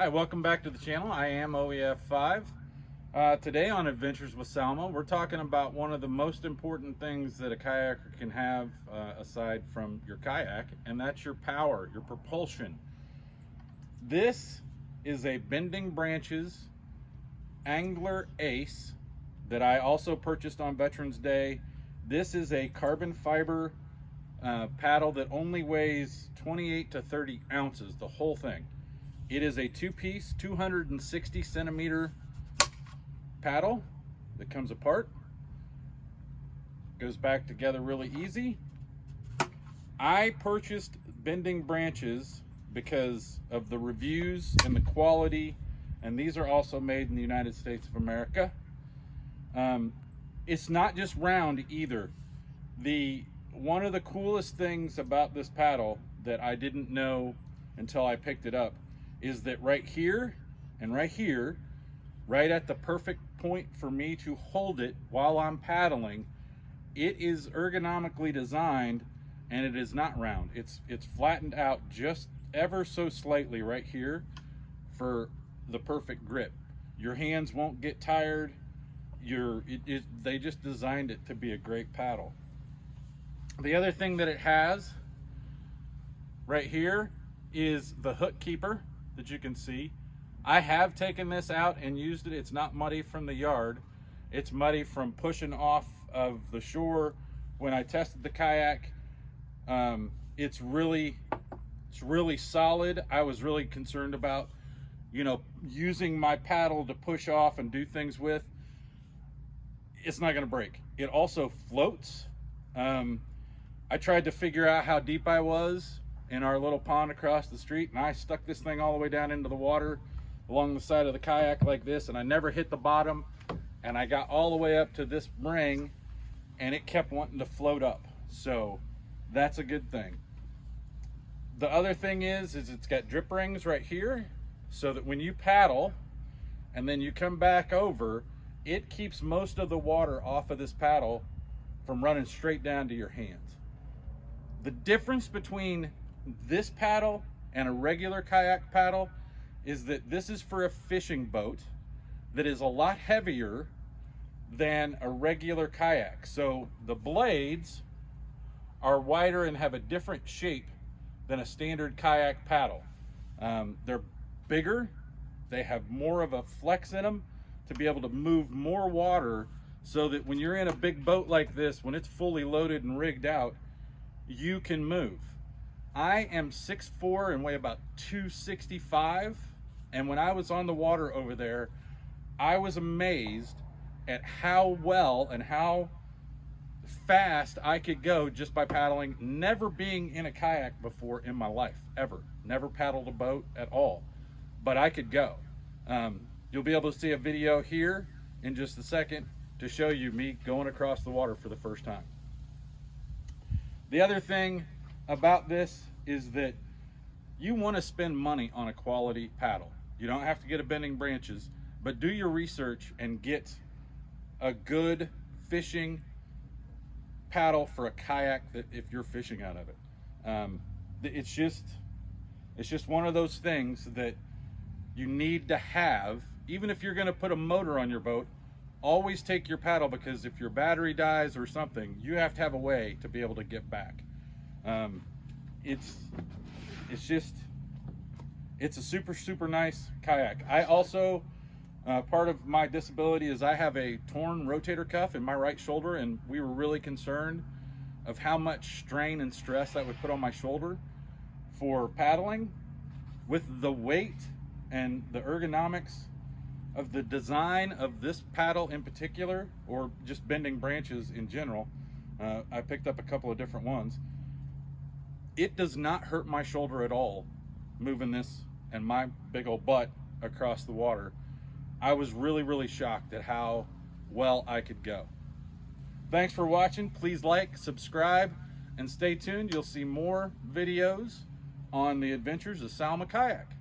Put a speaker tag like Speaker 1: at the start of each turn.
Speaker 1: Hi, welcome back to the channel. I am OEF5. Today on Adventures with Salma, we're talking about one of the most important things that a kayaker can have aside from your kayak, and that's your power, your propulsion. This is a Bending Branches Angler Ace that I also purchased on Veterans Day. This is a carbon fiber paddle that only weighs 28 to 30 ounces, the whole thing. It is a two-piece, 260 centimeter paddle that comes apart, goes back together really easy. I purchased Bending Branches because of the reviews and the quality, and these are also made in the United States of America. It's not just round either. One of the coolest things about this paddle that I didn't know until I picked it up is that right here and right here, right at the perfect point for me to hold it while I'm paddling, it is ergonomically designed, and it is not round. It's flattened out just ever so slightly right here for the perfect grip. Your hands won't get tired. They just designed it to be a great paddle. The other thing that it has right here is the hook keeper that you can see. I have taken this out and used it. It's not muddy from the yard. It's muddy from pushing off of the shore. When I tested the kayak, it's really solid. I was really concerned about, using my paddle to push off and do things with. It's not gonna break. It also floats. I tried to figure out how deep I was in our little pond across the street, and I stuck this thing all the way down into the water along the side of the kayak like this, and I never hit the bottom, and I got all the way up to this ring, and it kept wanting to float up. So that's a good thing. The other thing is it's got drip rings right here, so that when you paddle and then you come back over, it keeps most of the water off of this paddle from running straight down to your hands. The difference between this paddle and a regular kayak paddle is that this is for a fishing boat that is a lot heavier than a regular kayak. So the blades are wider and have a different shape than a standard kayak paddle. They're bigger, they have more of a flex in them to be able to move more water, so that when you're in a big boat like this, when it's fully loaded and rigged out, you can move. I am 6'4" and weigh about 265, and when I was on the water over there, I was amazed at how well and how fast I could go just by paddling, never being in a kayak before in my life, ever. Never paddled a boat at all, but I could go. You'll be able to see a video here in just a second to show you me going across the water for the first time. The other thing about this is that you want to spend money on a quality paddle. You don't have to get a Bending Branches, but do your research and get a good fishing paddle for a kayak that if you're fishing out of it. It's just one of those things that you need to have. Even if you're going to put a motor on your boat, always take your paddle, because if your battery dies or something, you have to have a way to be able to get back. It's a super nice kayak. I also, part of my disability is I have a torn rotator cuff in my right shoulder, and we were really concerned of how much strain and stress that would put on my shoulder for paddling. With the weight and the ergonomics of the design of this paddle in particular, or just Bending Branches in general, I picked up a couple of different ones. It does not hurt my shoulder at all moving this and my big old butt across the water. I was really shocked at how well I could go. Thanks for watching. Please like, subscribe, and stay tuned. You'll see more videos on the adventures of Salma Kayak.